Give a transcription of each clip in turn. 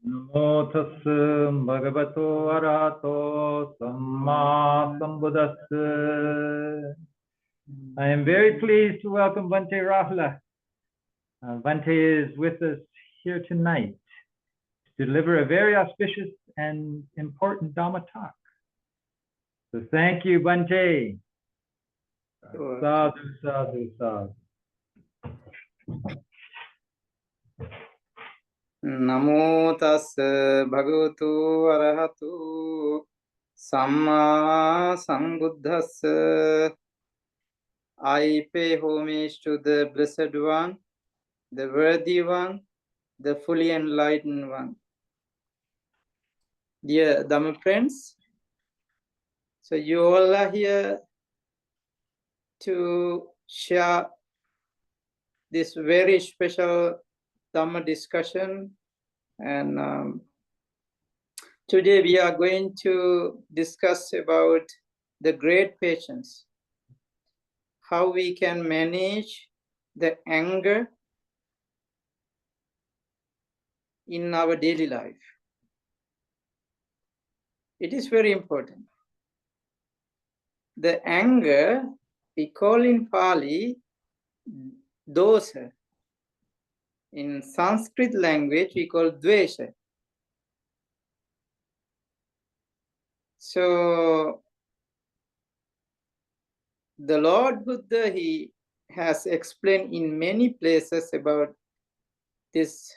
Namo tassa bhagavato arahato samma sambuddhassa. I am very pleased to welcome Bhante Rahula. Bhante is with us here tonight to deliver a very auspicious and important Dhamma talk. So thank you, Bhante. Sadhu, sadhu, sadhu. Namo tassa bhagavato arahato samma sambuddhassa. I pay homage to the Blessed One, the Worthy One, the fully enlightened One. Dear Dhamma friends, so you all are here to share this very special Dhamma discussion, and today we are going to discuss about the great patience, how we can manage the anger in our daily life. It is very important. The anger, we call in Pali, dosa. In Sanskrit language, we call dvesha. So, the Lord Buddha, he has explained in many places about this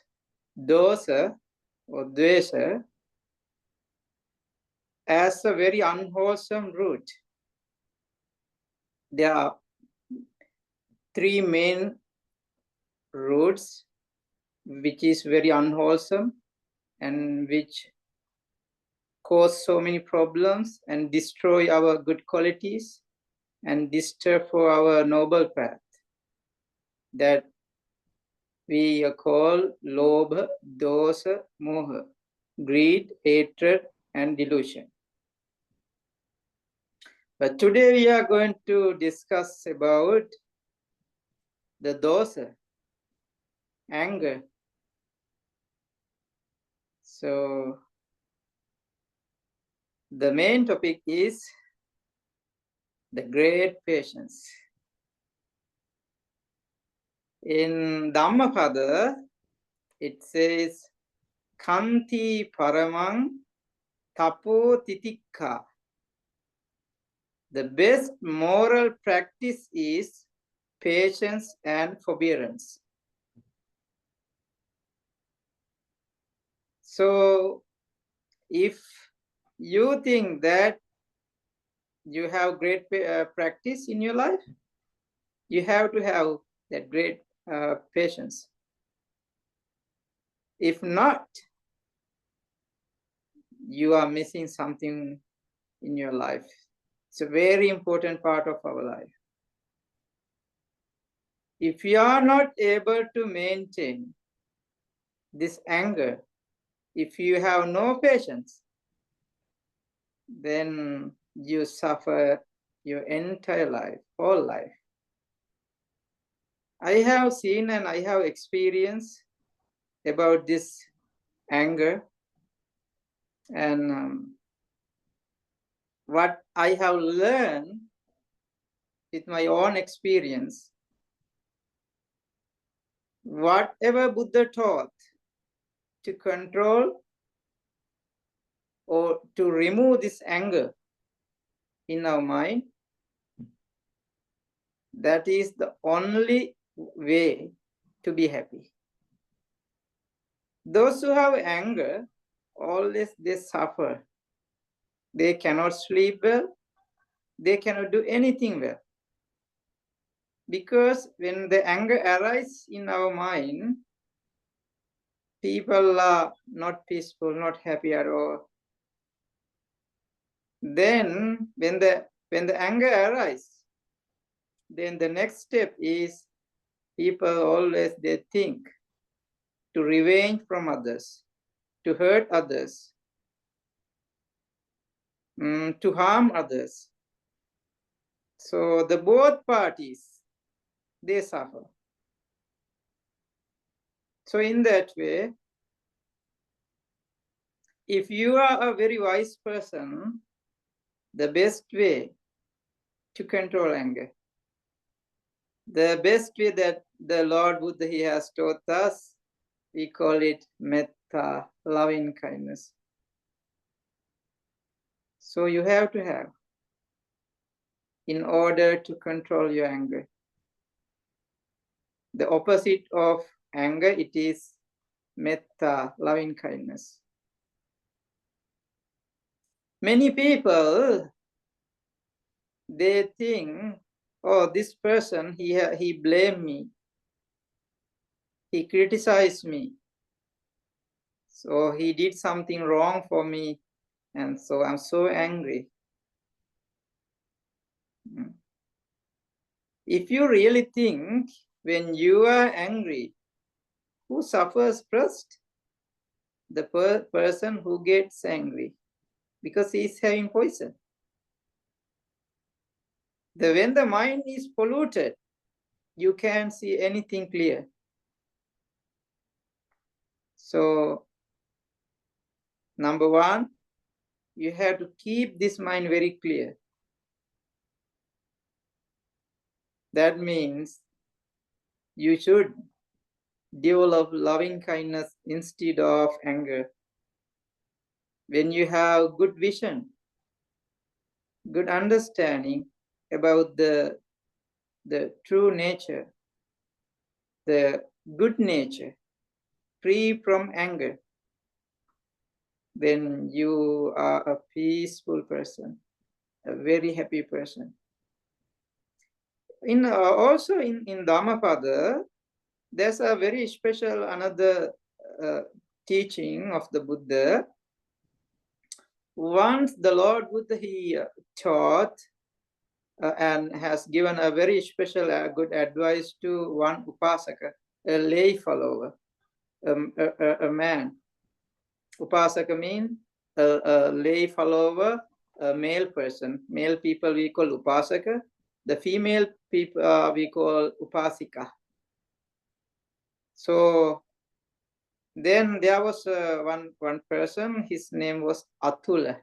dosa or dvesha as a very unwholesome root. There are three main roots which is very unwholesome and which cause so many problems and destroy our good qualities and disturb for our noble path, that we call lobha, dosa, moha, greed, hatred, and delusion. But today we are going to discuss about the dosa, anger. So the main topic is the great patience. In Dhammapada, it says, Kanti paramang tapo titikka. The best moral practice is patience and forbearance. So, if you think that you have great practice in your life, you have to have that great patience. If not, you are missing something in your life. It's a very important part of our life. If you are not able to maintain this anger, if you have no patience, then you suffer your entire life, whole life. I have seen and I have experienced about this anger, and what I have learned with my own experience, whatever Buddha taught to control or to remove this anger in our mind, that is the only way to be happy. Those who have anger, always they suffer. They cannot sleep well. They cannot do anything well. Because when the anger arises in our mind, people are not peaceful, not happy at all. Then when the anger arises, then the next step is people always they think to revenge from others, to hurt others, to harm others. So the both parties, they suffer. So in that way, if you are a very wise person, the best way to control anger, the best way that the Lord Buddha he has taught us, we call it metta, loving kindness. So you have to have in order to control your anger. The opposite of anger, it is metta, loving kindness. Many people, they think, oh, this person, he blamed me. He criticized me. So he did something wrong for me. And so I'm so angry. If you really think when you are angry, who suffers first? The person who gets angry because he is having poison. When the mind is polluted, you can't see anything clear. So, number one, you have to keep this mind very clear. That means you should develop loving kindness instead of anger. When you have good vision, good understanding about the true nature, the good nature, free from anger, then you are a peaceful person, a very happy person. Also in Dhammapada, there's a very special another teaching of the Buddha. Once the Lord Buddha he taught and has given a very special good advice to one upasaka, a lay follower, a man. Upasaka means a lay follower, a male person. Male people we call upasaka. The female people we call upasika. So then there was one person, his name was Atula.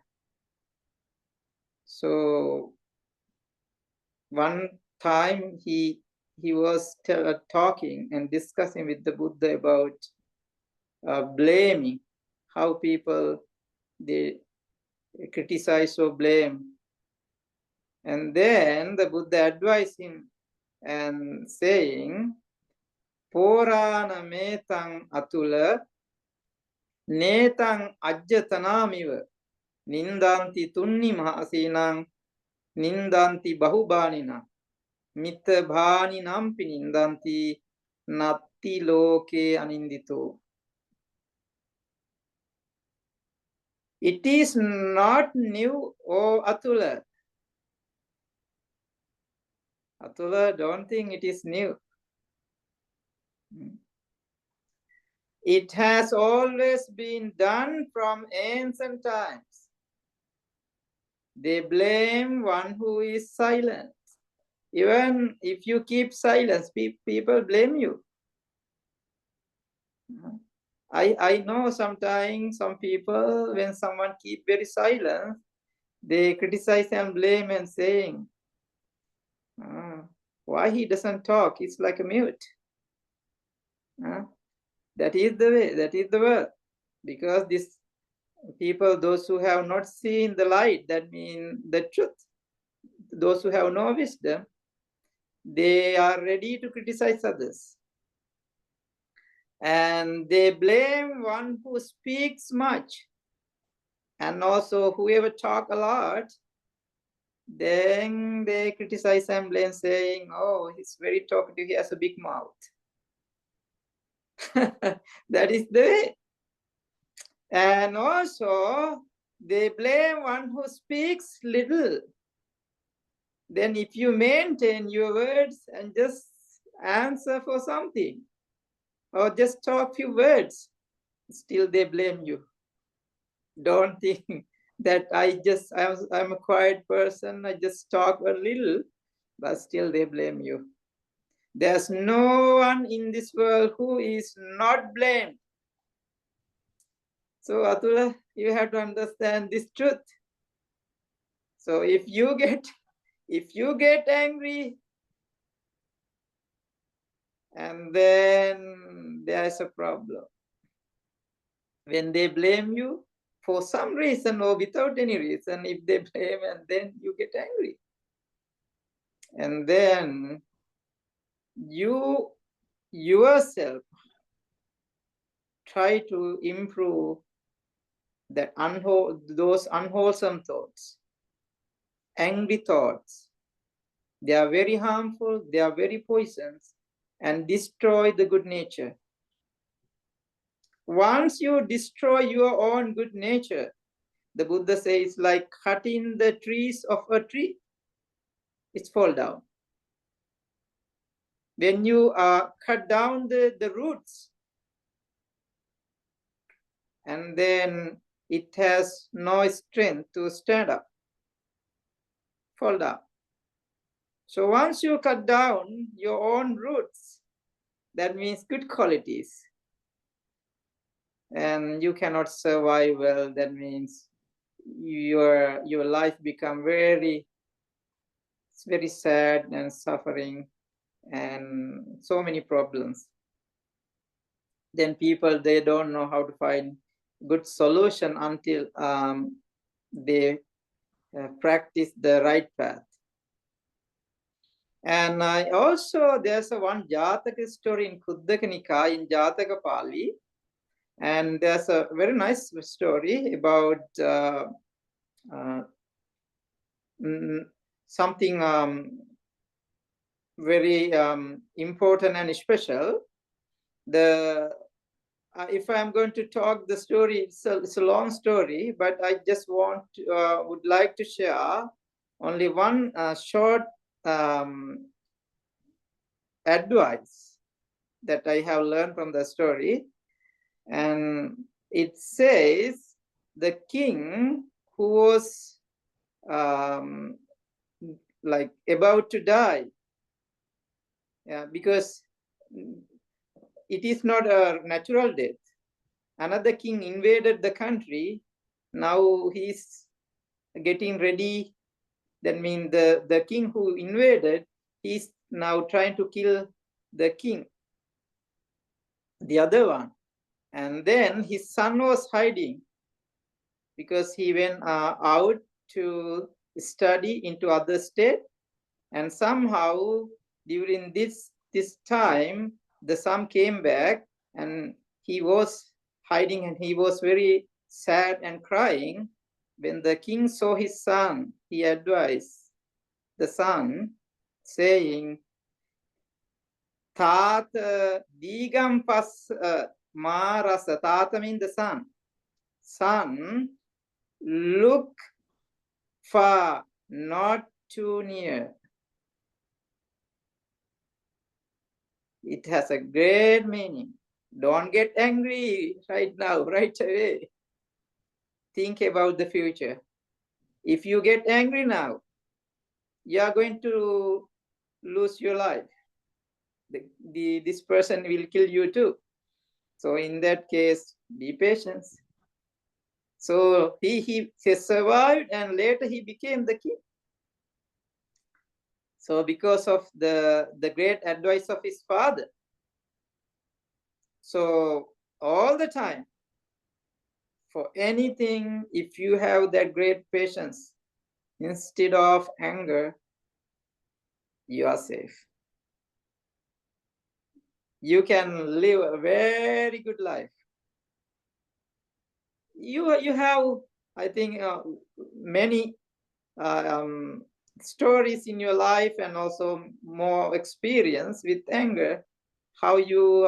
So one time he was talking and discussing with the Buddha about blaming, how people they criticize or blame. And then the Buddha advised him and saying, Porana metang atula netang ajjatanamiva nindanti tunni mahasinang nindanti bahubanina mita bhani nampi nindanti natti loke anindito. It is not new, oh Atula. Atula, don't think it is new. It has always been done from ancient times. They blame one who is silent. Even if you keep silence, people blame you. I know sometimes some people, when someone keep very silent, they criticize and blame and saying, why he doesn't talk? It's like a mute. That is the way, that is the word. Because these people, those who have not seen the light, that means the truth, those who have no wisdom, they are ready to criticize others. And they blame one who speaks much. And also whoever talk a lot, then they criticize and blame saying, oh, he's very talkative, he has a big mouth. That is the way. And also they blame one who speaks little. Then if you maintain your words and just answer for something, or just talk few words, still they blame you. Don't think that I'm a quiet person, I just talk a little, but still they blame you. There's no one in this world who is not blamed. So Atula, you have to understand this truth. So if you get angry, and then there's a problem. When they blame you for some reason or without any reason, if they blame, and then you get angry. And then you yourself try to improve those unwholesome thoughts, angry thoughts. They are very harmful, they are very poisonous, and destroy the good nature. Once you destroy your own good nature, the Buddha says, like cutting the trees of a tree, it's fall down. When you cut down the roots, and then it has no strength to stand up, fall down. So once you cut down your own roots, that means good qualities, and you cannot survive well. That means your life become very sad and suffering and so many problems. Then people, they don't know how to find good solution until they practice the right path. And also there's one Jataka story in Khuddaka Nikaya in Jataka Pali, and there's a very nice story about something very important and special. If I'm going to talk the story, it's a long story, but I just would like to share only one short advice that I have learned from the story. And it says the king who was like about to die, because it is not a natural death. Another king invaded the country. Now he's getting ready. That means the king who invaded, he's now trying to kill the king, the other one. And then his son was hiding because he went out to study into other state. And somehow during this time, the son came back, and he was hiding, and he was very sad and crying. When the king saw his son, he advised the son, saying, Tata digampas marasa. Tata means the son. Son, look far, not too near. It has a great meaning. Don't get angry right now, right away. Think about the future. If you get angry now, you are going to lose your life. This person will kill you too. So in that case, be patient. So he survived, and later he became the king. So because of the great advice of his father. So all the time, for anything, if you have that great patience, instead of anger, you are safe. You can live a very good life. You have, I think, many stories in your life, and also more experience with anger, how you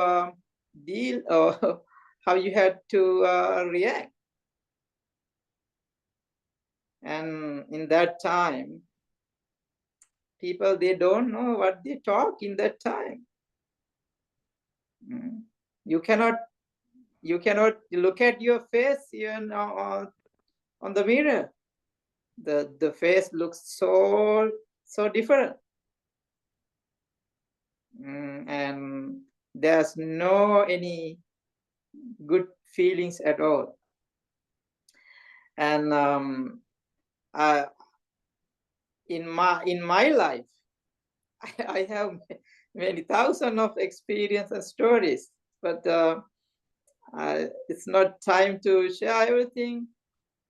deal, or how you had to react. And in that time, people, they don't know what they talk in that time. You cannot look at your face even on the mirror. The face looks so different, and there's no any good feelings at all. And in my life, I have many thousands of experience and stories, but it's not time to share everything.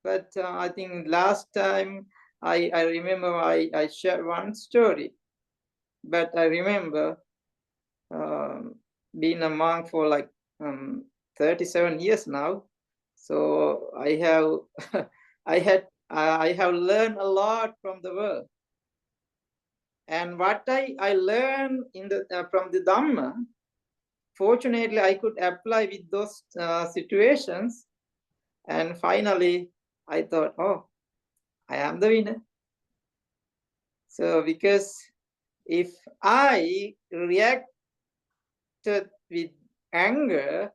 But I think last time I remember I shared one story, but I remember being a monk for like 37 years now. So I have I have learned a lot from the world. And what I learned in the from the Dhamma, fortunately I could apply with those situations. And finally I thought, oh, I am the winner. So because if I reacted with anger,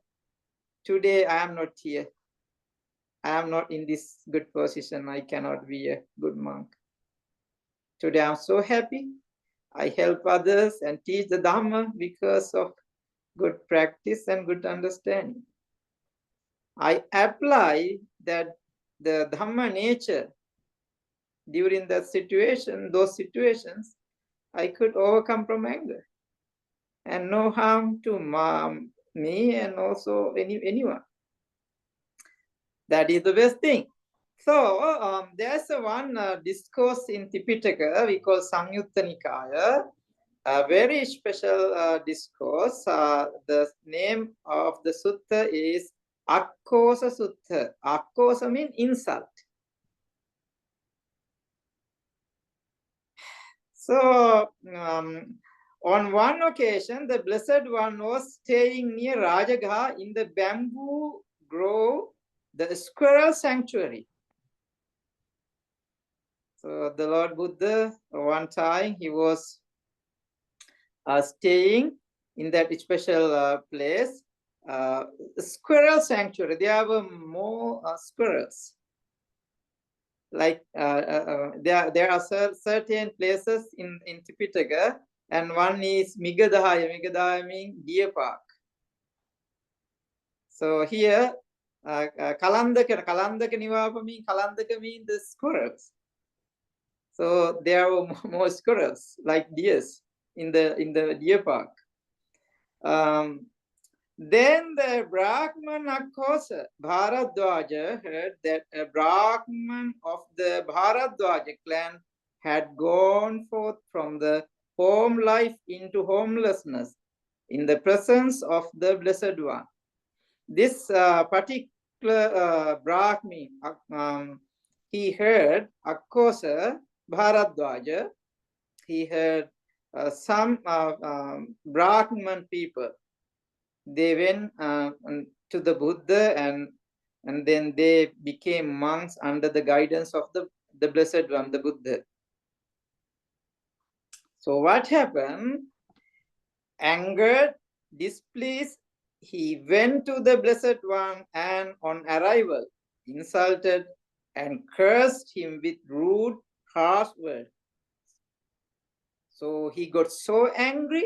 today I am not here. I am not in this good position. I cannot be a good monk. Today I'm so happy. I help others and teach the Dhamma because of good practice and good understanding. I apply that the Dhamma nature during that situation, those situations, I could overcome from anger and no harm to me and also anyone. That is the best thing. So there's one discourse in Tipitaka we call Samyutta Nikaya, a very special discourse. The name of the sutta is Akkosa Sutta. Akkosa means insult. So on one occasion, the Blessed One was staying near Rajagha in the bamboo grove, the squirrel sanctuary. So the Lord Buddha, one time he was staying in that special place, squirrel sanctuary. There were more squirrels. Like there are certain places in Tipitaka, and one is Migadahaya. Migadahaya means deer park. So here, Kalandaka Nivapa means Kalandaka means the squirrels. So there were more squirrels like deers in the deer park. Then the Brahman Akkosa Bharadwaja heard that a Brahman of the Bharadwaja clan had gone forth from the home life into homelessness in the presence of the Blessed One. This particular Brahmin, he heard Akkosa Bharadwaja, he heard some Brahman people. They went to the Buddha and then they became monks under the guidance of the Blessed One, the Buddha. So what happened? Angered, displeased, he went to the Blessed One and on arrival insulted and cursed him with rude, harsh words. So he got so angry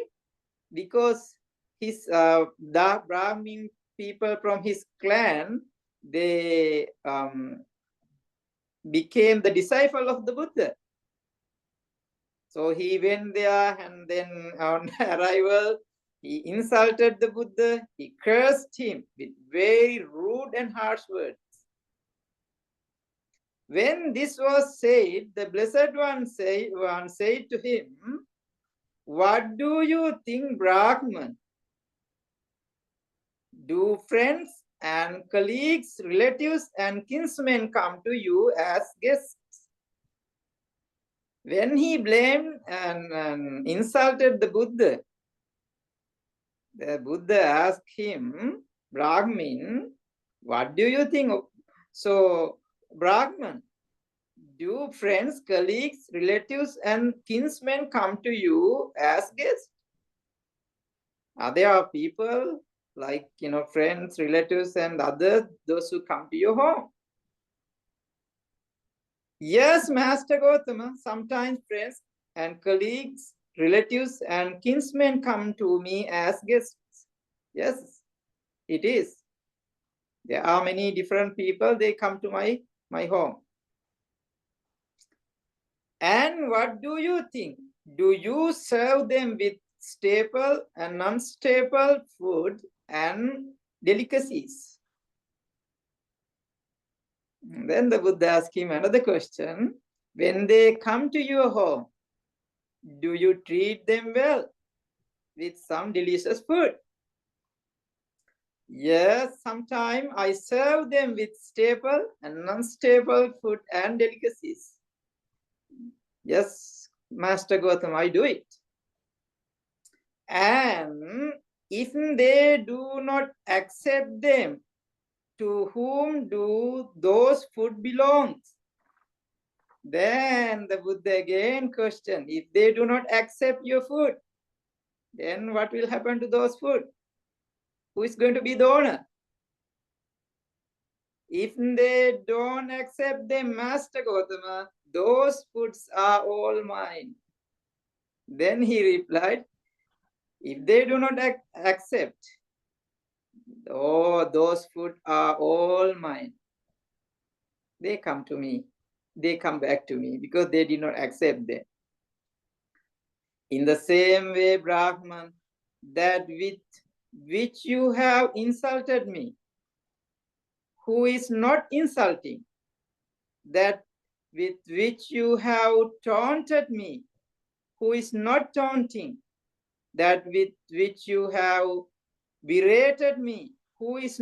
because his Brahmin people from his clan, they became the disciple of the Buddha. So he went there and then on arrival, he insulted the Buddha, he cursed him with very rude and harsh words. When this was said, the Blessed One said to him, "What do you think, Brahman? Do friends and colleagues, relatives and kinsmen come to you as guests?" When he blamed and insulted the Buddha asked him, "Brahmin, what do you think?" So, Brahman, do friends, colleagues, relatives and kinsmen come to you as guests? Are there people like, friends, relatives and others, those who come to your home? Yes, Master Gautama, sometimes friends and colleagues, relatives and kinsmen come to me as guests. Yes, it is. There are many different people, they come to my my home. And what do you think? Do you serve them with staple and non-staple food and delicacies? And then the Buddha asked him another question. When they come to your home, do you treat them well with some delicious food? Yes, sometimes I serve them with staple and non-staple food and delicacies. Yes, Master Gautam, I do it. And if they do not accept them, to whom do those food belongs? Then the Buddha again questioned, if they do not accept your food, then what will happen to those food? Who is going to be the owner? If they don't accept them, Master Gautama, those foods are all mine. Then he replied, if they do not accept, oh, those food are all mine. They come to me. They come back to me because they did not accept them. In the same way, Brahman, that with which you have insulted me, who is not insulting, that with which you have taunted me, who is not taunting, that with which you have berated me, who is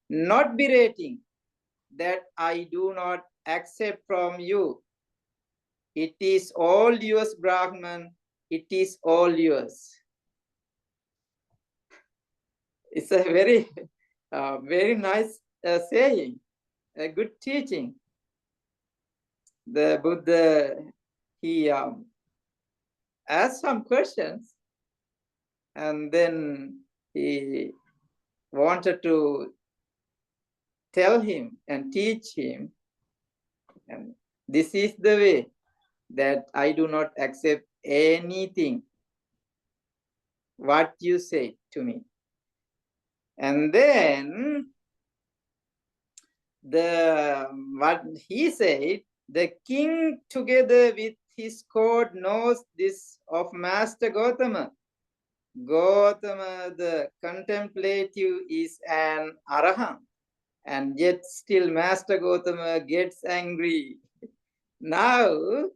not berating, that I do not accept from you. It is all yours, Brahman. It is all yours. It's a very, very nice saying, a good teaching. The Buddha, he asked some questions and then he wanted to tell him and teach him. And this is the way that I do not accept anything what you say to me. And then what he said, the king together with his court knows this of Master Gautama. Gautama, the contemplative, is an arahant, and yet still Master Gautama gets angry. Now,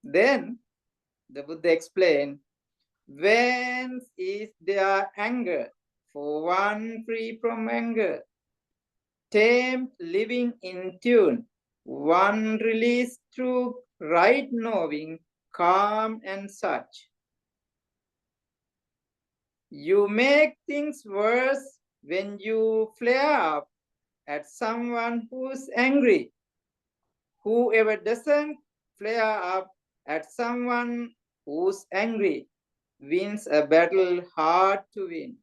then the Buddha explained, whence is their anger? For one free from anger, tamed, living in tune, one released through right knowing, calm and such. You make things worse when you flare up at someone who's angry. Whoever doesn't flare up at someone who's angry wins a battle hard to win.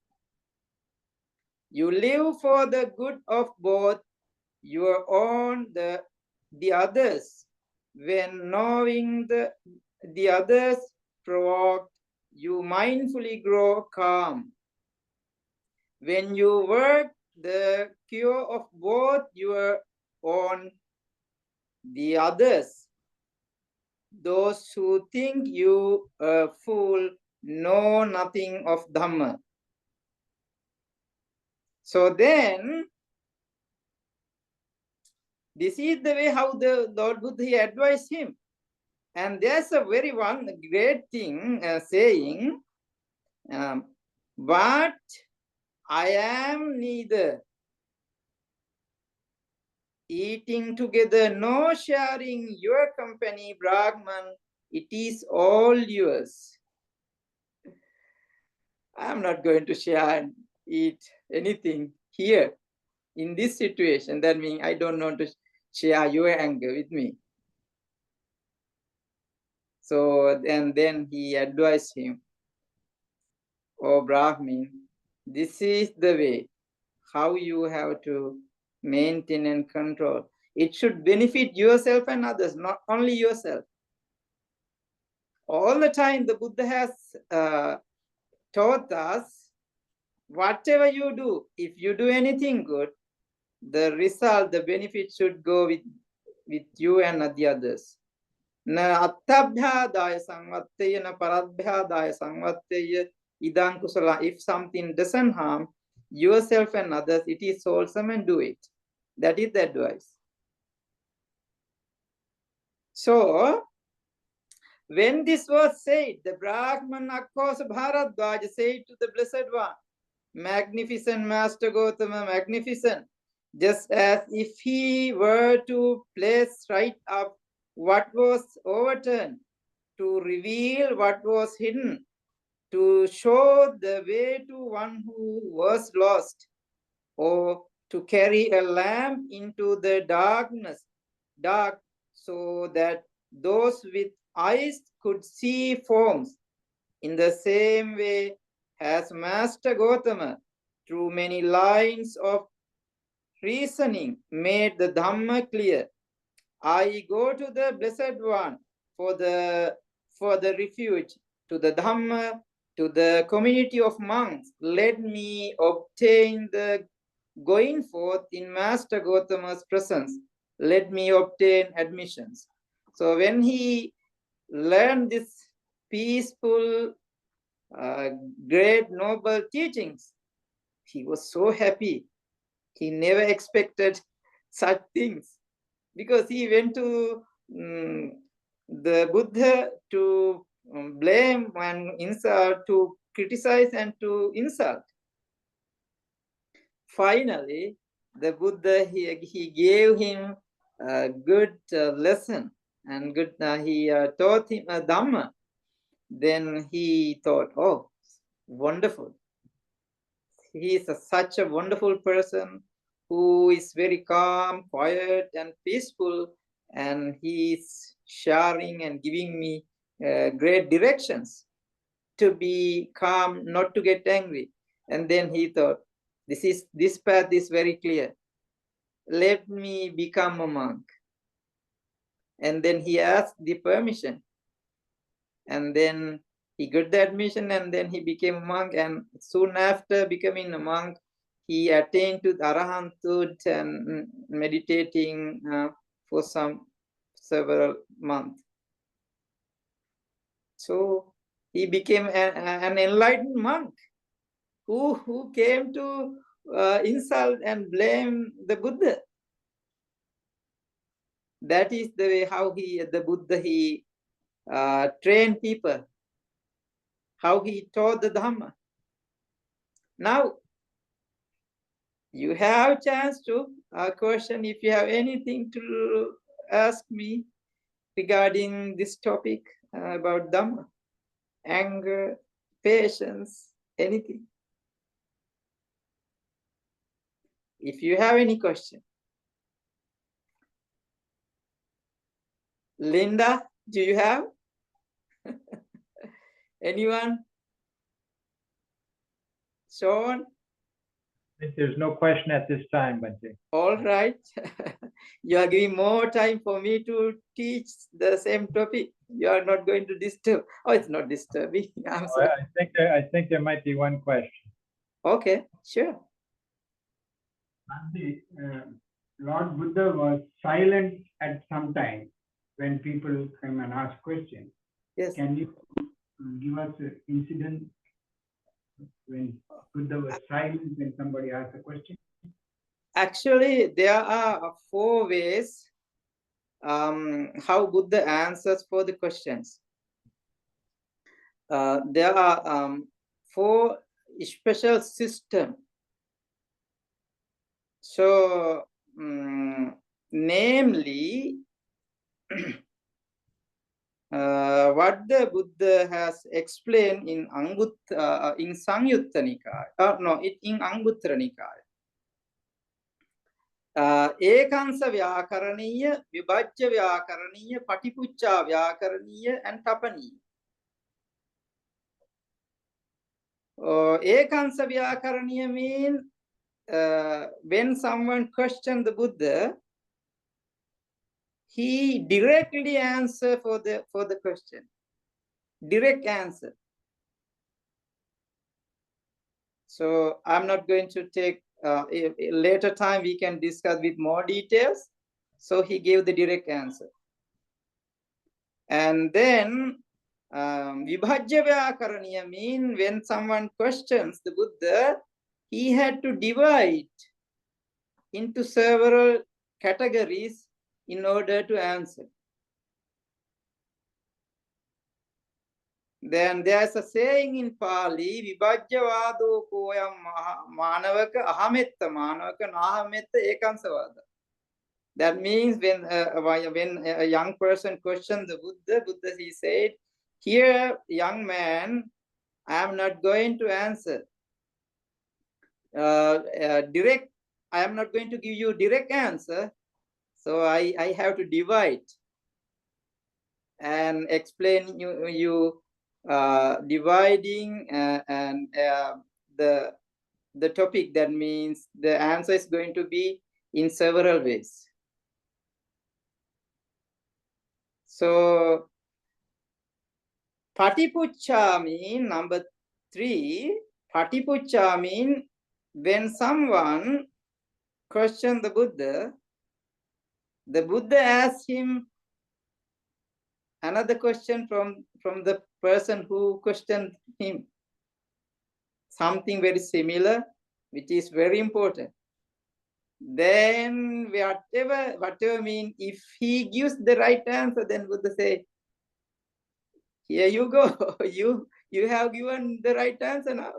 You live for the good of both your own, the others. When knowing the others provoked, you mindfully grow calm. When you work the cure of both your own, the others, those who think you a fool know nothing of Dhamma. So then, this is the way how the Lord Buddha advised him. And there's a very one great thing saying, but I am neither eating together nor sharing your company, Brahman. It is all yours. I am not going to share and eat anything here in this situation. That means I don't want to share your anger with me. So, and then he advised him, oh Brahmin, this is the way how you have to maintain and control. It should benefit yourself and others, not only yourself. All the time the Buddha has taught us, whatever you do, if you do anything good, the result, the benefit should go with you and the others. Na attabhyadaya samvatteya na paradhyadaya samvatteya idang kusala. If something doesn't harm yourself and others, it is wholesome and do it. That is the advice. So, when this was said, the Brahman, of course, Bharadwaja said to the Blessed One, magnificent Master Gautama, magnificent. Just as if he were to place right up what was overturned, to reveal what was hidden, to show the way to one who was lost, or to carry a lamp into the dark, so that those with eyes could see forms. In the same way has Master Gautama, through many lines of reasoning, made the Dhamma clear. I go to the Blessed One for the refuge, to the Dhamma, to the community of monks. Let me obtain the going forth in Master Gautama's presence. Let me obtain admissions. So when he learned this peaceful, great, noble teachings, he was so happy. He never expected such things, because he went to the Buddha to blame and insult, to criticize and to insult. Finally, the Buddha, he gave him a good lesson, and good he taught him a Dhamma. Then he thought, oh, wonderful. He is such a wonderful person who is very calm, quiet, and peaceful, and he is sharing and giving me great directions to be calm, not to get angry. And then he thought, this path is very clear. Let me become a monk. And then he asked the permission, and then he got the admission, and then he became a monk. And soon after becoming a monk, he attained to Arahanthood and meditating for several months. So he became an enlightened monk who came to insult and blame the Buddha. That is the way how the Buddha trained people, how he taught the Dhamma. Now, you have a chance to question if you have anything to ask me regarding this topic about Dhamma, anger, patience, anything. If you have any question. Linda, do you have? Anyone? Sean? There's no question at this time, Bhante. All right. You are giving more time for me to teach the same topic. You are not going to disturb. Oh, it's not disturbing. I'm sorry. I think there might be one question. Okay, sure. Bhante, Lord Buddha was silent at some time when people come and ask questions. Yes. Can you give us an incident when Buddha was silent when somebody asked a question? Actually, there are 4 ways how Buddha answers for the questions. There are 4 special systems. So, namely, what the Buddha has explained in Sangyutta Nikaya, in Anguttara Nikaya. Ekansa Vyakaraniya, Vibhajya Vyakaraniya, Patipuccha Vyakaraniya, and Tapaniya. Ekansa Vyakaraniya means when someone questions the Buddha, he directly answer for the question. Direct answer. So I'm not going to take later time we can discuss with more details. So he gave the direct answer. And then Vibhajya Vyakaraniya mean when someone questions the Buddha, he had to divide into several categories in order to answer. Then there's a saying in Pali, Vibhajya Vado Koyam Manavaka Ahametta Manavaka Nahametta Ekansavada. That means when a young person questioned the Buddha, he said, "Here, young man, I am not going to answer direct. I am not going to give you direct answer. So I have to divide and explain you dividing and the topic. That means the answer is going to be in several ways." So Patipuccha mean number 3. Patipuccha mean when someone questioned the Buddha asked him another question from the person who questioned him. Something very similar, which is very important. Then whatever mean, if he gives the right answer, then Buddha say, "Here you go, you have given the right answer now."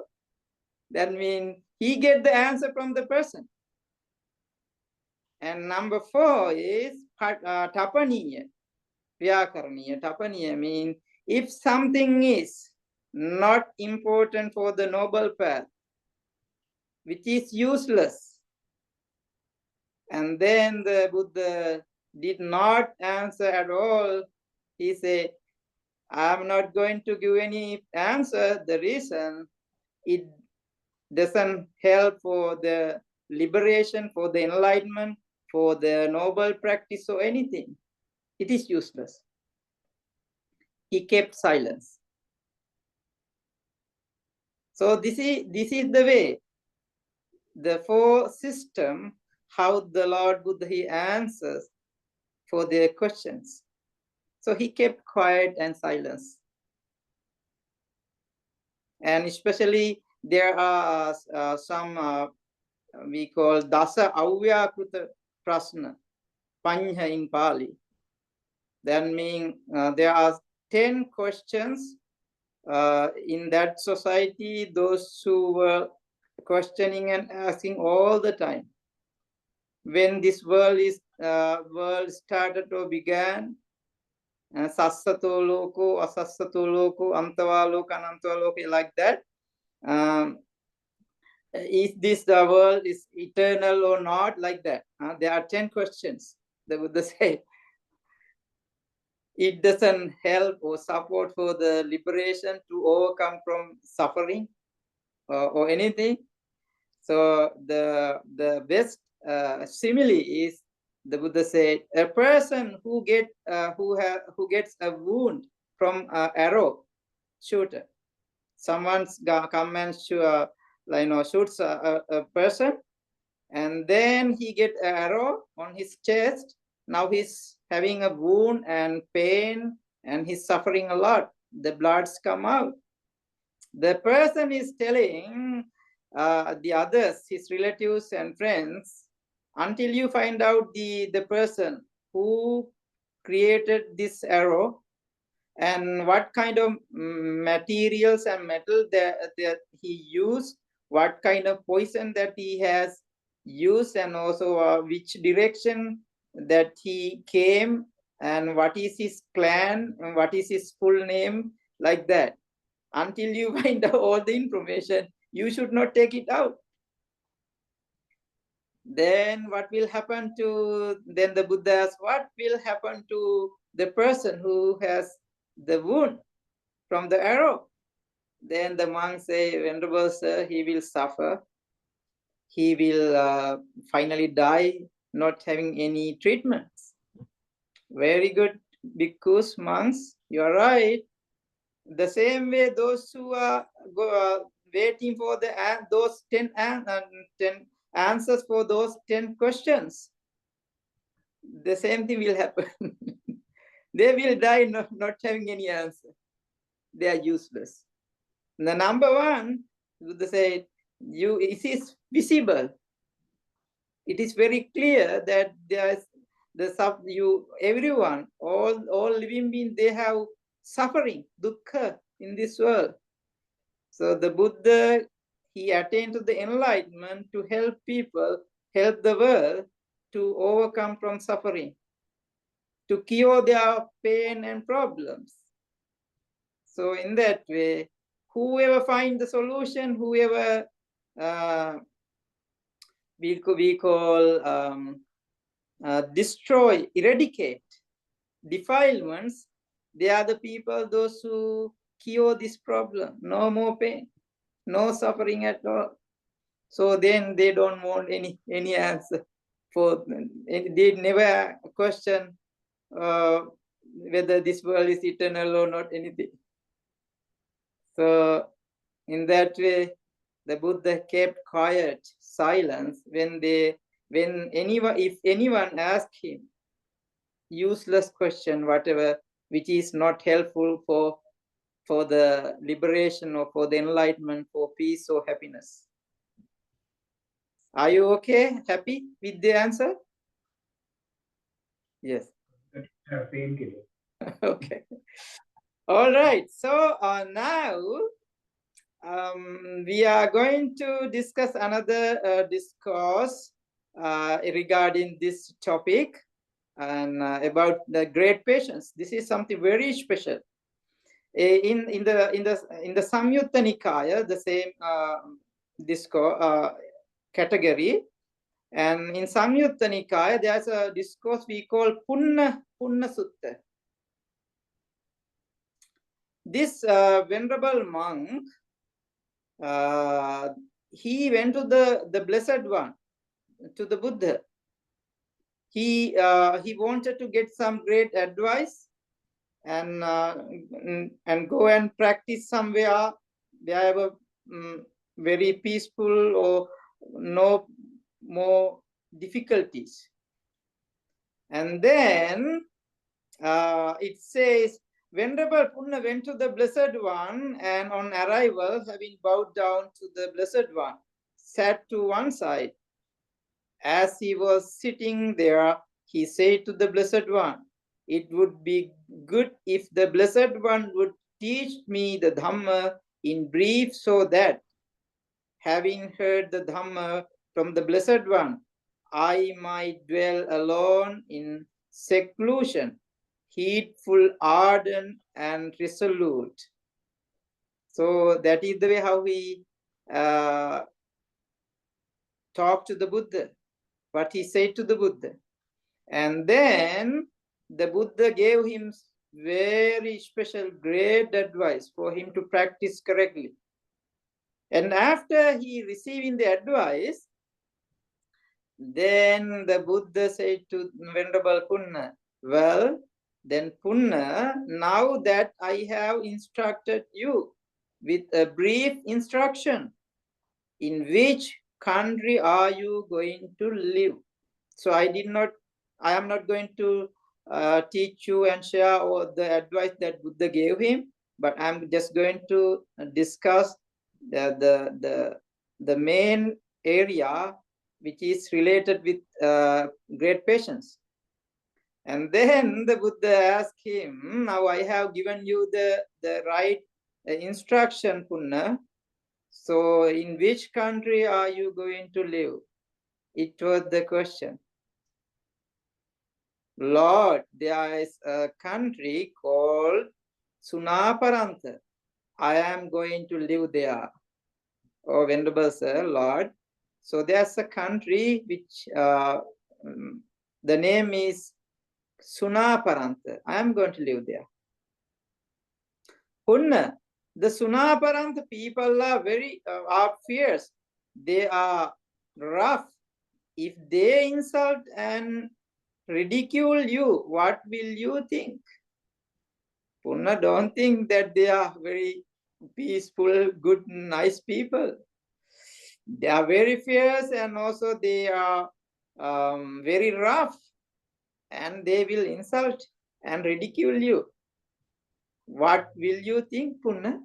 That means he get the answer from the person. And number 4 is tapaniya, vyakaraniya. Tapaniya means if something is not important for the noble path, which is useless, and then the Buddha did not answer at all. He said, "I'm not going to give any answer. The reason it doesn't help for the liberation, for the enlightenment, for the noble practice or anything. It is useless." He kept silence. So this is the way, the 4 system, how the Lord Buddha, he answers for their questions. So he kept quiet and silence. And especially there are some we call Dasa Avyakruta Prasna, Panya in Pali. That means there are 10 questions in that society, those who were questioning and asking all the time. When this world started or began, Sassato Loko, Asassato Loko, Antava Loko, Anantava Loko, like that. Is this the world is eternal or not? Like that. There are 10 questions. The Buddha say, it doesn't help or support for the liberation to overcome from suffering or anything. So the best simile is, the Buddha said, a person who gets a wound from an arrow shooter. Someone's come and shoots a person, and then he gets an arrow on his chest. Now he's having a wound and pain, and he's suffering a lot. The bloods come out. The person is telling the others, his relatives and friends, until you find out the person who created this arrow and what kind of materials and metal that he used, what kind of poison that he has used, and also which direction that he came, and what is his clan, and what is his full name, like that. Until you find out all the information, you should not take it out. Then what will happen to, then the Buddha asks, what will happen to the person who has the wound from the arrow? Then the monk say, Venerable Sir, he will suffer. He will finally die, not having any treatments. Very good, bhikkhus, monks, you are right. The same way, those who are waiting for those 10 answers for those 10 questions, the same thing will happen. They will die not having any answer. They are useless. The number one, Buddha said, it is visible. It is very clear that there is everyone, all living beings, they have suffering, dukkha in this world. So the Buddha, he attained to the enlightenment to help people, help the world to overcome from suffering, to cure their pain and problems. So in that way, whoever finds the solution, whoever we call destroy, eradicate defilements, they are the people, those who cure this problem. No more pain, no suffering at all. So then they don't want any answer. They never question whether this world is eternal or not, anything. So in that way, the Buddha kept quiet, silence if anyone asked him useless question, whatever, which is not helpful for the liberation or for the enlightenment, for peace or happiness. Are you okay? Happy with the answer? Yes. Painkiller. Okay. All right. So now we are going to discuss another discourse regarding this topic and about the great patience. This is something very special. In the Samyutta Nikaya, the same discourse category, and in Samyutta Nikaya, there's a discourse we call Punna Sutta. This venerable monk, he went to the Blessed One, to the Buddha. He wanted to get some great advice and go and practice somewhere wherever very peaceful or no more difficulties. And then it says, Venerable Punna went to the Blessed One, and on arrival, having bowed down to the Blessed One, sat to one side. As he was sitting there, he said to the Blessed One, it would be good if the Blessed One would teach me the Dhamma in brief, so that, having heard the Dhamma from the Blessed One, I might dwell alone in seclusion, heedful, ardent, and resolute. So that is the way how we talk to the Buddha, what he said to the Buddha. And then the Buddha gave him very special, great advice for him to practice correctly. And after he receiving the advice, then the Buddha said to Venerable Punna, well, then Punna, now that I have instructed you with a brief instruction, in which country are you going to live? So I am not going to teach you and share all the advice that Buddha gave him, but I'm just going to discuss the main area which is related with great patience. And then the Buddha asked him, now I have given you the right instruction, Punna. So in which country are you going to live? It was the question. Lord, there is a country called Sunaparanta. I am going to live there. Oh, Venerable Sir, Lord. So there's a country which the name is Sunaparanta. I am going to live there. Punna, the Sunaparanta people are are fierce. They are rough. If they insult and ridicule you, what will you think? Punna, don't think that they are very peaceful, good, nice people. They are very fierce and also they are very rough, and they will insult and ridicule you. What will you think, Punna?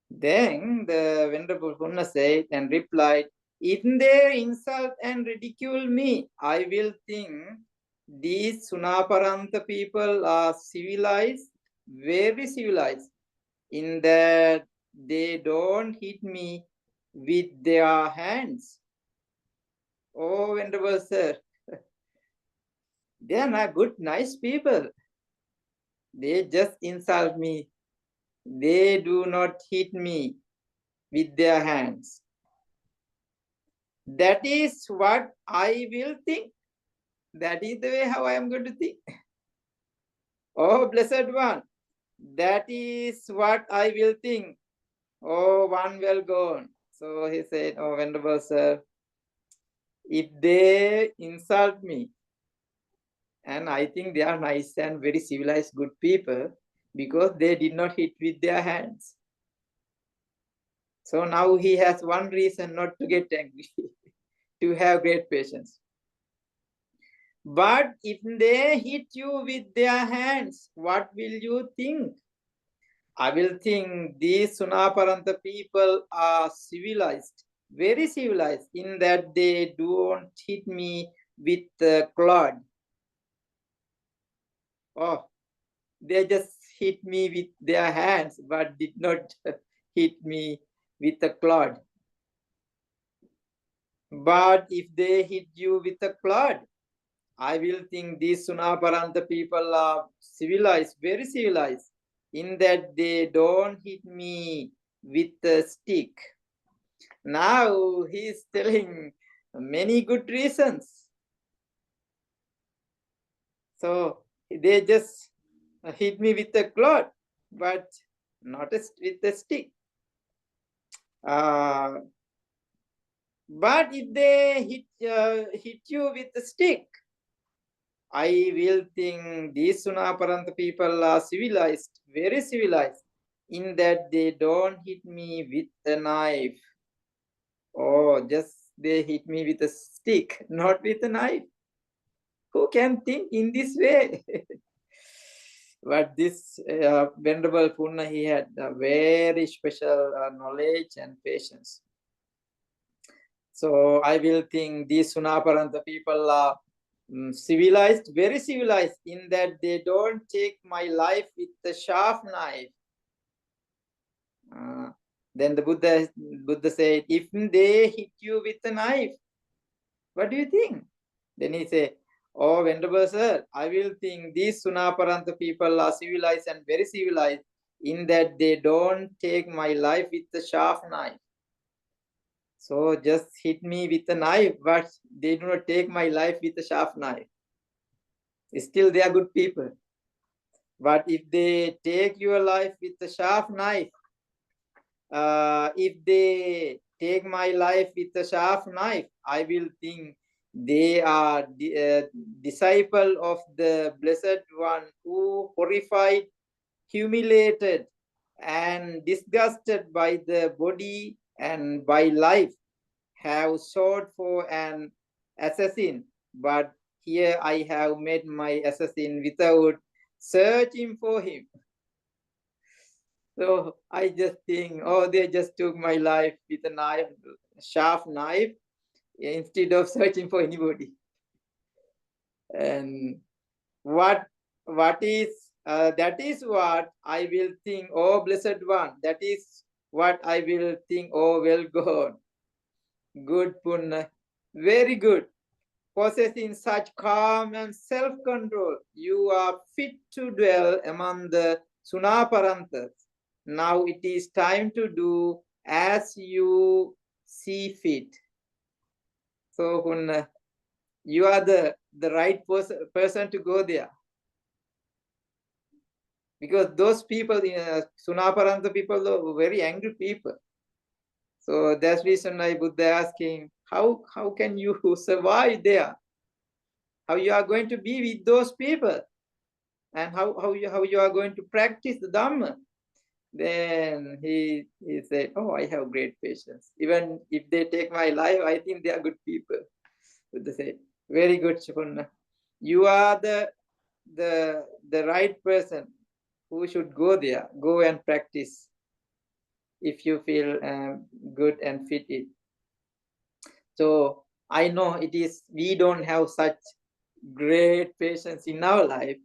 Then the Venerable Punna said and replied, if they insult and ridicule me, I will think these Sunaparanta people are civilized, very civilized, in that they don't hit me with their hands. Oh, Venerable Sir, they are not good, nice people. They just insult me. They do not hit me with their hands. That is what I will think. That is the way how I am going to think. Oh, Blessed One, that is what I will think. Oh, one well gone. So he said, oh, Venerable Sir, if they insult me, and I think they are nice and very civilized, good people, because they did not hit with their hands. So now he has one reason not to get angry, to have great patience. But if they hit you with their hands, what will you think? I will think these Sunaparanta people are civilized, very civilized, in that they don't hit me with the clod. Oh, they just hit me with their hands, but did not hit me with a clod. But if they hit you with a clod, I will think these Sunaparanta people are civilized, very civilized, in that they don't hit me with a stick. Now he is telling many good reasons. So they just hit me with a clod, but not with a stick. But if they hit you with a stick, I will think these Sunaparanta people are civilized, very civilized, in that they don't hit me with a knife. Oh, just they hit me with a stick, not with a knife. Who can think in this way? But this Venerable Punna, he had a very special knowledge and patience. So I will think these Sunaparanta people are civilized, very civilized, in that they don't take my life with a sharp knife. Then the Buddha said, if they hit you with a knife, what do you think? Then he said, oh, Venerable Sir, I will think these Sunaparanta people are civilized and very civilized, in that they don't take my life with a sharp knife. So just hit me with a knife, but they do not take my life with a sharp knife. Still, they are good people. But if they take your life with a sharp knife, if they take my life with a sharp knife, I will think they are disciple of the Blessed One, who horrified, humiliated, and disgusted by the body and by life, have sought for an assassin. But here I have met my assassin without searching for him. So I just think, oh, they just took my life with a knife, sharp knife, instead of searching for anybody. And what is that is what I will think, oh Blessed One, that is what I will think, oh well gone. Good Punna, very good. Possessing such calm and self-control, you are fit to dwell among the Sunaparantas. Now it is time to do as you see fit. So Punna, you are the right person to go there. Because those people, Sunaparanta people, are very angry people. So that's reason I Buddha asking, how can you survive there? How you are going to be with those people? And how you are going to practice the Dhamma? Then he said, "Oh, I have great patience. Even if they take my life, I think they are good people." Buddha said, "Very good, Chapunna. You are the right person who should go there. Go and practice if you feel good and fit it." So I know it is, we don't have such great patience in our life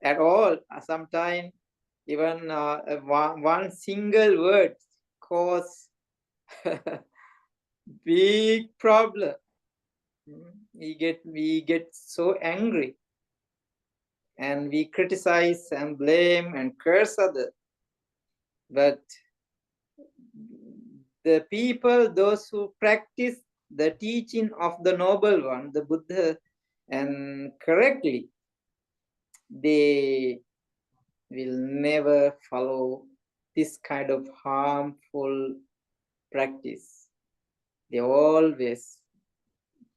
at all. Sometimes even one single word cause big problem. We get so angry and we criticize and blame and curse others. But the people, those who practice the teaching of the Noble One, the Buddha, and correctly, they will never follow this kind of harmful practice. They always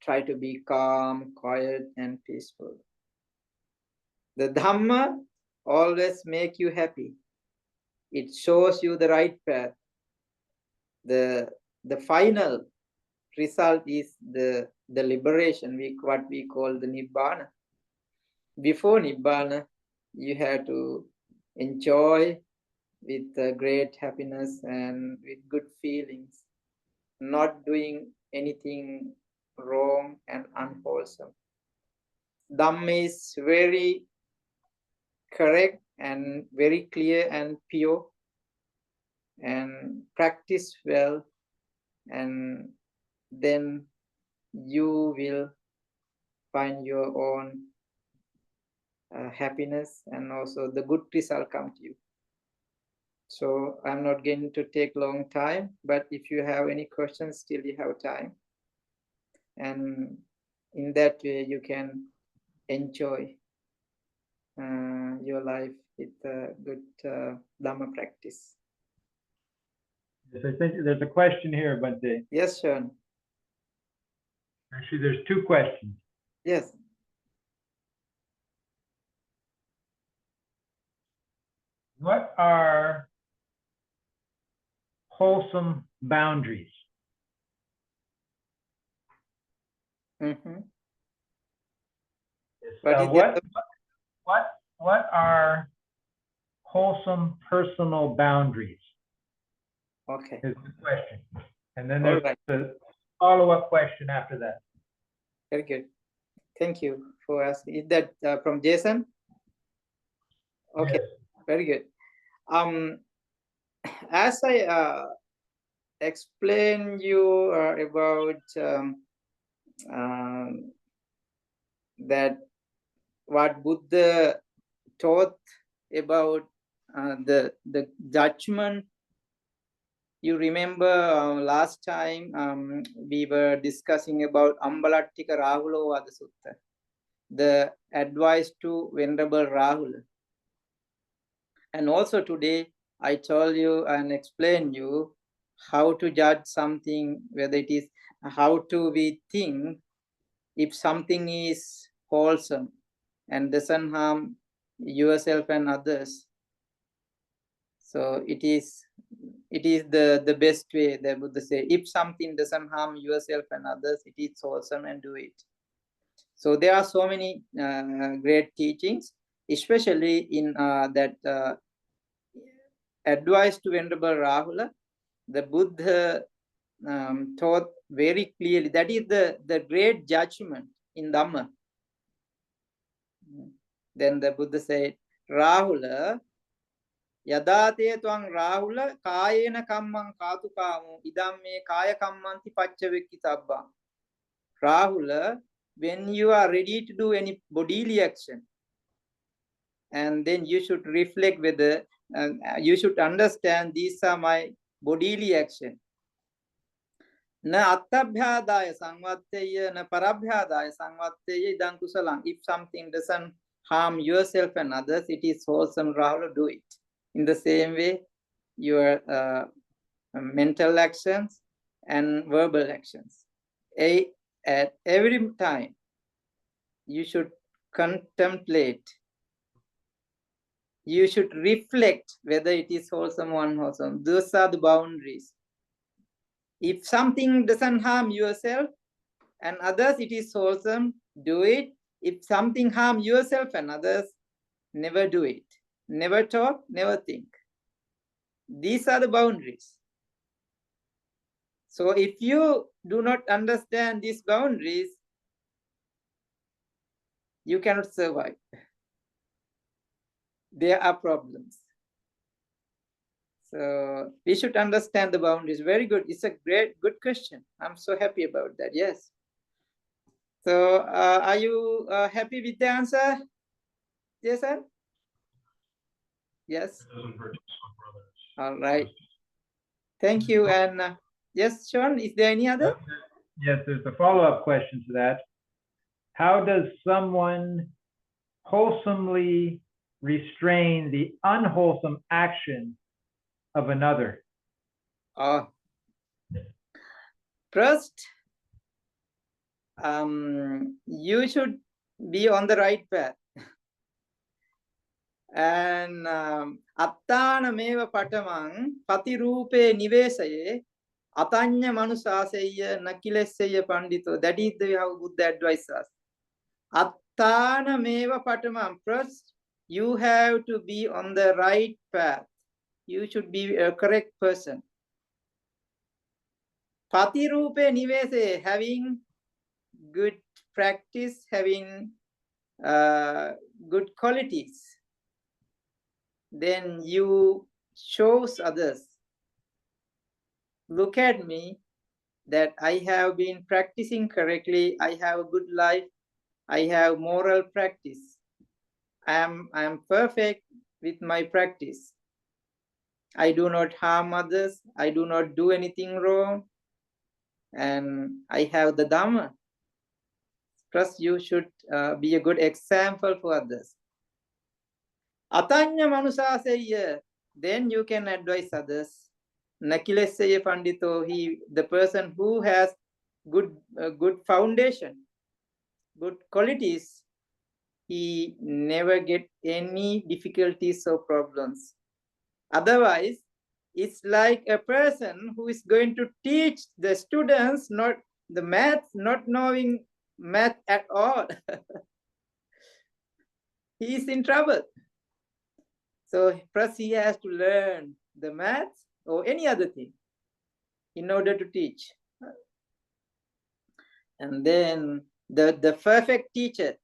try to be calm, quiet, and peaceful. The Dhamma always make you happy. It shows you the right path. The final result is the liberation, what we call the Nibbana. Before Nibbana, you have to enjoy with great happiness and with good feelings, not doing anything wrong and unwholesome. Dhamma is very correct and very clear and pure, and practice well, and then you will find your own happiness, and also the good result come to you. So I'm not going to take long time, but if you have any questions, still you have time. And in that way, you can enjoy your life with good Dhamma practice. Yes, I think there's a question here, Bhante. Yes, Sean. Actually, there's two questions. Yes. What are wholesome boundaries? Mm-hmm. What are wholesome personal boundaries? Okay. Is the question. And then All there's right. the follow-up question after that. Very good. Thank you for asking. Is that from Jason? Okay. Yes. Very good. As I explained you about that what Buddha taught about the judgment. You remember last time we were discussing about Ambalattika Rahulawada Sutta, the advice to Venerable Rahula. And also today I told you and explained you how to judge something, whether it is how to we think if something is wholesome and doesn't harm yourself and others. So it is the best way, the Buddha say, if something doesn't harm yourself and others, it is wholesome and do it. So there are so many great teachings, especially in that advice to Venerable Rahula. The Buddha taught very clearly that is the great judgment in Dhamma. Then the Buddha said, Rahula, Yadate twang Rahula kayena kammang katukamu idam me kaya kammanti pacchavekkittabba. Rahula, when you are ready to do any bodily action, and then you should reflect whether you should understand these are my bodily action. Na attabhyadaya samvatteya na parabhyadaya samvatteya idam kusalang. If something doesn't harm yourself and others, it is wholesome, Rahula, do it. In the same way, your mental actions and verbal actions. At every time, you should contemplate you should reflect whether it is wholesome or unwholesome. Those are the boundaries. If something doesn't harm yourself and others, it is wholesome, do it. If something harm yourself and others, never do it. Never talk, never think. These are the boundaries. So if you do not understand these boundaries, you cannot survive. There are problems. So we should understand the boundaries. Very good. It's a good question. I'm so happy about that. Yes. So are you happy with the answer, Jason? Yes. All right. Thank you. And yes, Sean, is there any other? Yes, there's a follow-up question to that. How does someone wholesomely restrain the unwholesome action of another? First, you should be on the right path. And attana meva patamang patirupe nivesaye atanya manusaseya nakileseya pandito. That is the how Buddha advises us. Attana meva patamang. First, you have to be on the right path. You should be a correct person. Patirupe nivese, having good practice, having good qualities. Then you shows others, look at me, that I have been practicing correctly. I have a good life. I have moral practice. I am perfect with my practice. I do not harm others. I do not do anything wrong. And I have the Dhamma. First, you should be a good example for others. Atanya manusaseya, then you can advise others. Nakileseya pandito, the person who has good foundation, good qualities, he never get any difficulties or problems. Otherwise, it's like a person who is going to teach the students not the math, not knowing math at all. He is in trouble. So first he has to learn the math or any other thing in order to teach. And then the perfect teacher.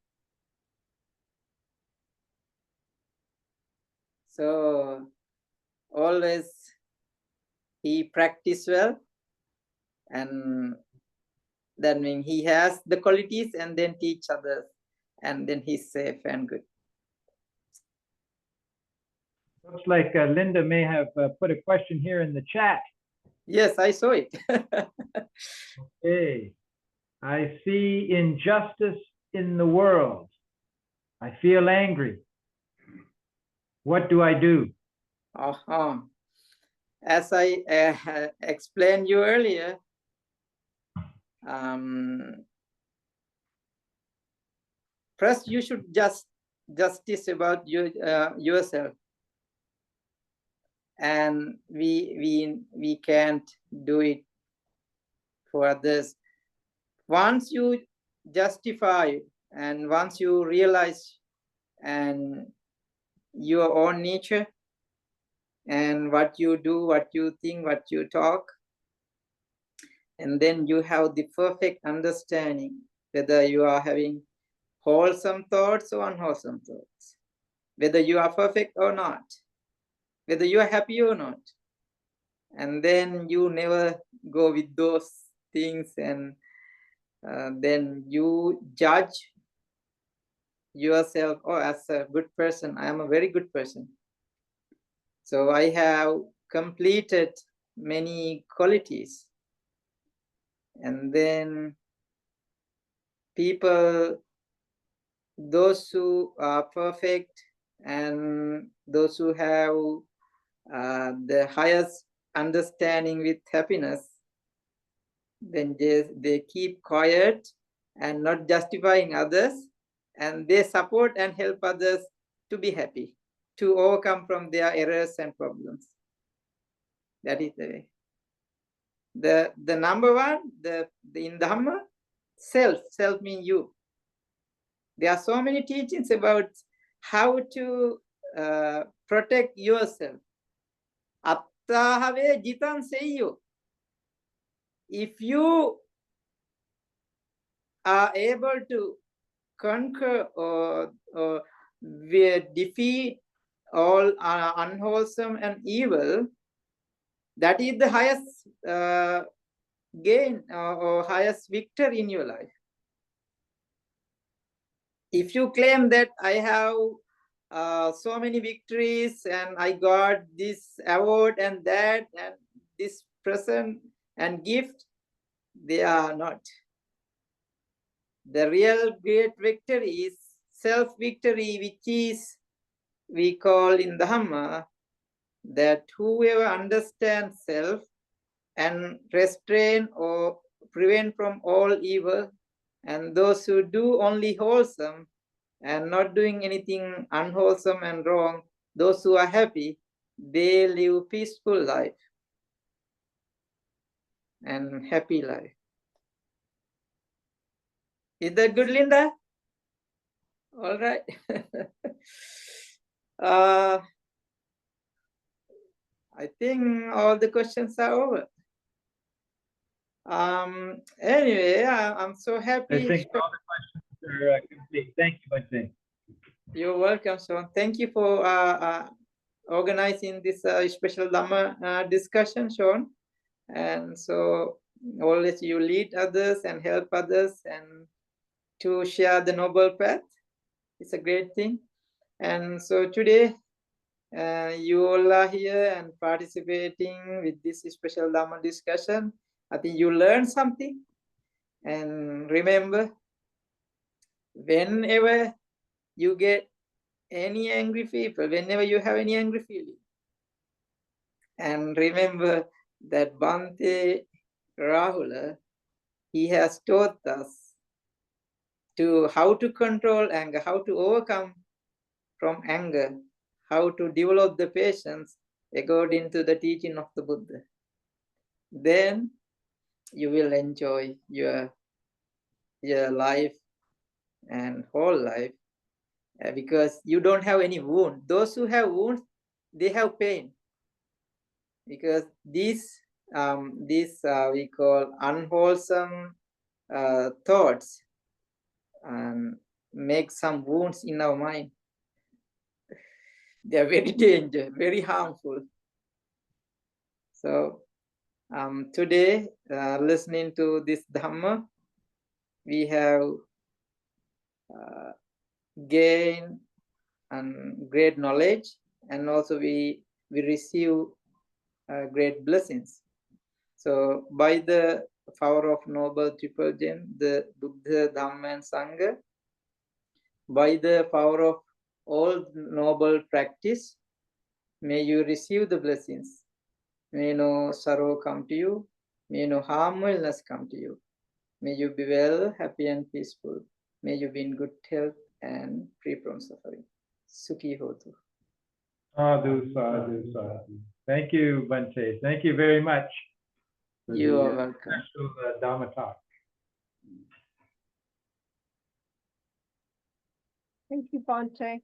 So always he practice well, and that means he has the qualities and then teach others, and then he's safe and good. Looks like Linda may have put a question here in the chat. Yes, I saw it. Okay. I see injustice in the world. I feel angry. What do I do? As I explained you earlier, first you should justice about yourself, and we can't do it for others. Once you justify and once you realize and your own nature and what you do, what you think, what you talk, and then you have the perfect understanding whether you are having wholesome thoughts or unwholesome thoughts, whether you are perfect or not, whether you are happy or not. And then you never go with those things, and then you judge yourself, oh, as a good person, I am a very good person. So I have completed many qualities. And then people, those who are perfect and those who have the highest understanding with happiness, then they keep quiet and not justifying others, and they support and help others to be happy. to overcome from their errors and problems. That is the way. The number one, in Dhamma, self means you. There are so many teachings about how to protect yourself. Attahave jitan seiyo. If you are able to conquer or defeat all unwholesome and evil, that is the highest gain or highest victory in your life. If you claim that I have so many victories and I got this award and that and this present and gift, they are not. The real great victory is self-victory, which is we call in Dhamma that whoever understands self and restrain or prevent from all evil, and those who do only wholesome and not doing anything unwholesome and wrong, those who are happy, they live peaceful life and happy life. Is that good, Linda? All right. I think all the questions are over. Anyway, I'm so happy. I think all the questions are complete. Thank you, Bhante. You're welcome, Sean. Thank you for organizing this special Dhamma discussion, Sean. And so always you lead others and help others and to share the noble path. It's a great thing. And so today, you all are here and participating with this special Dhamma discussion. I think you learned something. And remember, whenever you get any angry people, whenever you have any angry feeling, and remember that Bhante Rahula, he has taught us to how to control anger, how to overcome from anger, how to develop the patience according to the teaching of the Buddha. Then you will enjoy your life and whole life because you don't have any wound. Those who have wounds, they have pain because these we call unwholesome thoughts make some wounds in our mind. They are very dangerous, very harmful. So today, listening to this Dhamma, we have gained great knowledge, and also we receive great blessings. So by the power of Noble Triple Gem, the Buddha, Dhamma and Sangha, by the power of all noble practice, may you receive the blessings. May no sorrow come to you. May no harm or illness come to you. May you be well, happy and peaceful. May you be in good health and free from suffering. Sukhi hotu. Sadhu, sadhu, sadhu. Thank you, Bhante. Thank you very much. for You the, are welcome. Special Dhamma talk. Thank you, Bhante.